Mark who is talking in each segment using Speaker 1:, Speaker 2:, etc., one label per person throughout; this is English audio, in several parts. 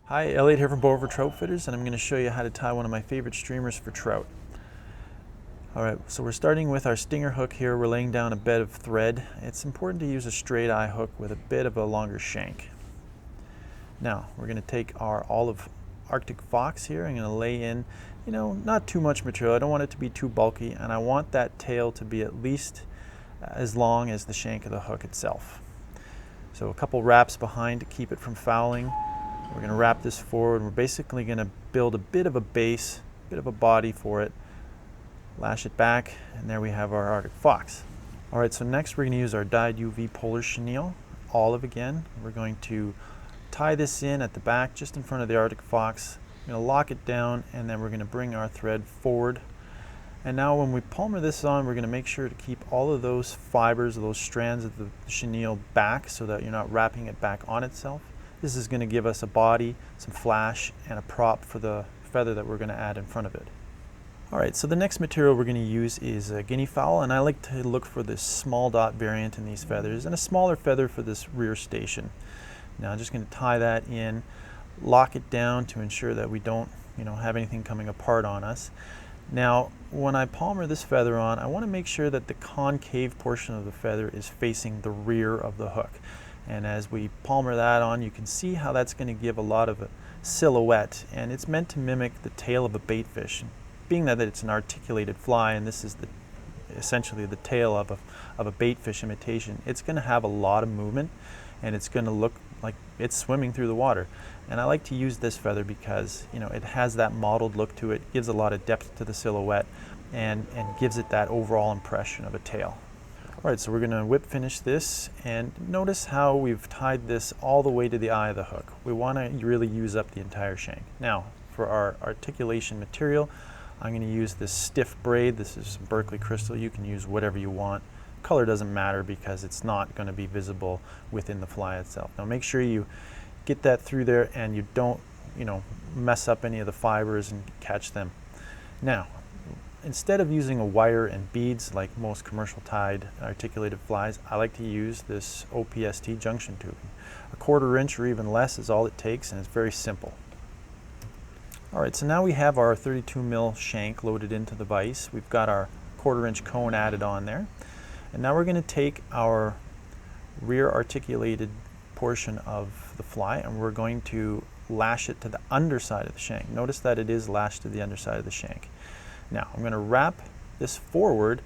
Speaker 1: Hi, Elliott here from Bow River Troutfitters, and I'm going to show you how to tie one of my favorite streamers for trout. Alright, so we're starting with our stinger hook here. We're laying down a bed of thread. It's important to use a straight eye hook with a bit of a longer shank. Now, we're going to take our olive Arctic fox here. I'm going to lay in, not too much material. I don't want it to be too bulky, and I want that tail to be at least as long as the shank of the hook itself. So a couple wraps behind to keep it from fouling. We're going to wrap this forward. We're basically going to build a bit of a base, a bit of a body for it, lash it back, and there we have our Arctic fox. All right, so next we're going to use our dyed UV polar chenille, olive again. We're going to tie this in at the back, just in front of the Arctic fox. We're going to lock it down, and then we're going to bring our thread forward. And now when we palmer this on, we're going to make sure to keep all of those fibers, those strands of the chenille back so that you're not wrapping it back on itself. This is going to give us a body, some flash, and a prop for the feather that we're going to add in front of it. Alright, so the next material we're going to use is a guinea fowl, and I like to look for this small dot variant in these feathers and a smaller feather for this rear station. Now I'm just going to tie that in, lock it down to ensure that we don't have anything coming apart on us. Now when I palmer this feather on, I want to make sure that the concave portion of the feather is facing the rear of the hook. And as we palmer that on, you can see how that's going to give a lot of a silhouette, and it's meant to mimic the tail of a baitfish. Being that it's an articulated fly, and this is essentially the tail of a baitfish imitation, it's going to have a lot of movement, and it's going to look like it's swimming through the water. And I like to use this feather because it has that mottled look to it, gives a lot of depth to the silhouette, and gives it that overall impression of a tail. Alright, so we're going to whip finish this, and notice how we've tied this all the way to the eye of the hook. We want to really use up the entire shank. Now, for our articulation material, I'm going to use this stiff braid. This is some Berkeley crystal. You can use whatever you want. Color doesn't matter because it's not going to be visible within the fly itself. Now make sure you get that through there and you don't, mess up any of the fibers and catch them. Now, instead of using a wire and beads like most commercial tied articulated flies, I like to use this OPST junction tubing. A 1/4 inch or even less is all it takes, and it's very simple. Alright, so now we have our 32 mil shank loaded into the vise. We've got our 1/4 inch cone added on there. And now we're going to take our rear articulated portion of the fly and we're going to lash it to the underside of the shank. Notice that it is lashed to the underside of the shank. Now I'm going to wrap this forward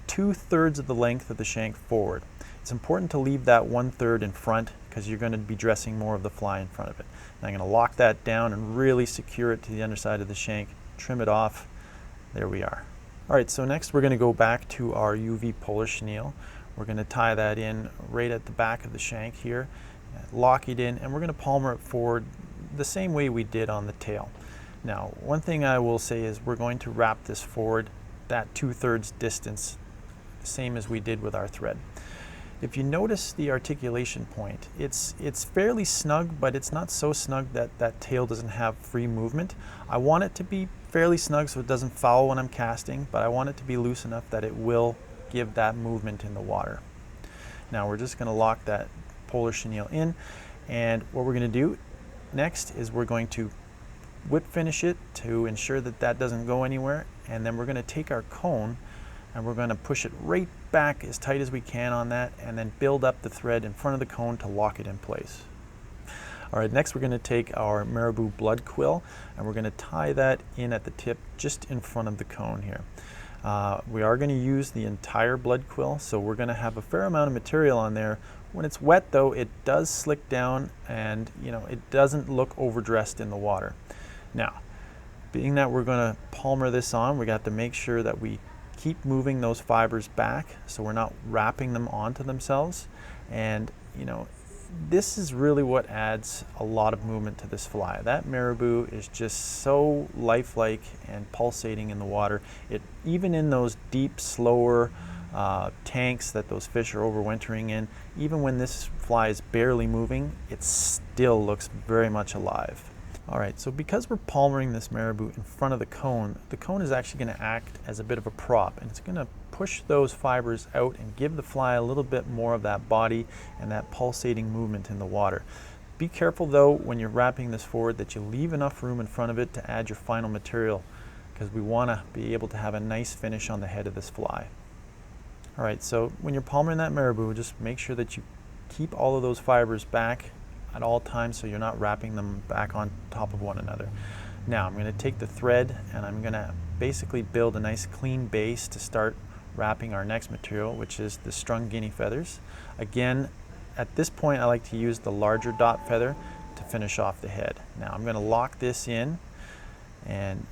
Speaker 1: 2/3 of the length of the shank forward. It's important to leave that 1/3 in front because you're going to be dressing more of the fly in front of it. Now I'm going to lock that down and really secure it to the underside of the shank, trim it off. There we are. Alright, so next we're going to go back to our UV polar chenille. We're going to tie that in right at the back of the shank here, lock it in, and we're going to palmer it forward the same way we did on the tail. Now, one thing I will say is we're going to wrap this forward that 2/3 distance, same as we did with our thread. If you notice the articulation point, it's fairly snug, but it's not so snug that that tail doesn't have free movement. I want it to be fairly snug so it doesn't foul when I'm casting, but I want it to be loose enough that it will give that movement in the water. Now we're just going to lock that polar chenille in, and what we're going to do next is we're going to whip finish it to ensure that that doesn't go anywhere, and then we're going to take our cone and we're going to push it right back as tight as we can on that, and then build up the thread in front of the cone to lock it in place. Alright, next we're going to take our marabou blood quill and we're going to tie that in at the tip just in front of the cone here. We are going to use the entire blood quill, so we're going to have a fair amount of material on there. When it's wet though, it does slick down and it doesn't look overdressed in the water. Now, being that we're going to palmer this on, we got to make sure that we keep moving those fibers back so we're not wrapping them onto themselves. And this is really what adds a lot of movement to this fly. That marabou is just so lifelike and pulsating in the water. Even in those deep, slower tanks that those fish are overwintering in, even when this fly is barely moving, it still looks very much alive. Alright, so because we're palmering this marabou in front of the cone is actually going to act as a bit of a prop, and it's going to push those fibers out and give the fly a little bit more of that body and that pulsating movement in the water. Be careful though when you're wrapping this forward that you leave enough room in front of it to add your final material, because we want to be able to have a nice finish on the head of this fly. All right, so when you're palmering that marabou, just make sure that you keep all of those fibers back at all times so you're not wrapping them back on top of one another. Now I'm going to take the thread and I'm going to basically build a nice clean base to start wrapping our next material, which is the strung guinea feathers. Again, at this point I like to use the larger dot feather to finish off the head. Now I'm going to lock this in and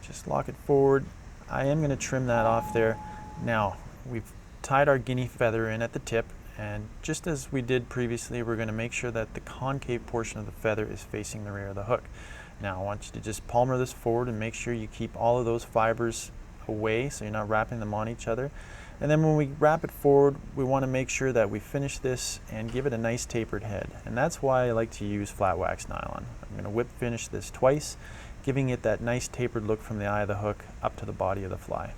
Speaker 1: just lock it forward. I am going to trim that off there. Now we've tied our guinea feather in at the tip, and just as we did previously, we're going to make sure that the concave portion of the feather is facing the rear of the hook. Now I want you to just palmer this forward and make sure you keep all of those fibers away so you're not wrapping them on each other. And then when we wrap it forward, we want to make sure that we finish this and give it a nice tapered head. And that's why I like to use flat wax nylon. I'm going to whip finish this twice, giving it that nice tapered look from the eye of the hook up to the body of the fly.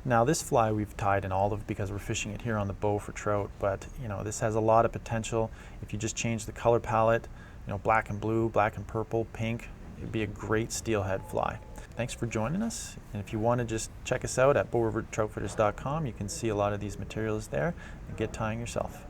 Speaker 1: Now this fly we've tied in olive because we're fishing it here on the Bow for trout, but this has a lot of potential. If you just change the color palette, black and blue, black and purple, pink, it'd be a great steelhead fly. Thanks for joining us, and if you want to just check us out at bowrivertroutfitters.com, you can see a lot of these materials there and get tying yourself.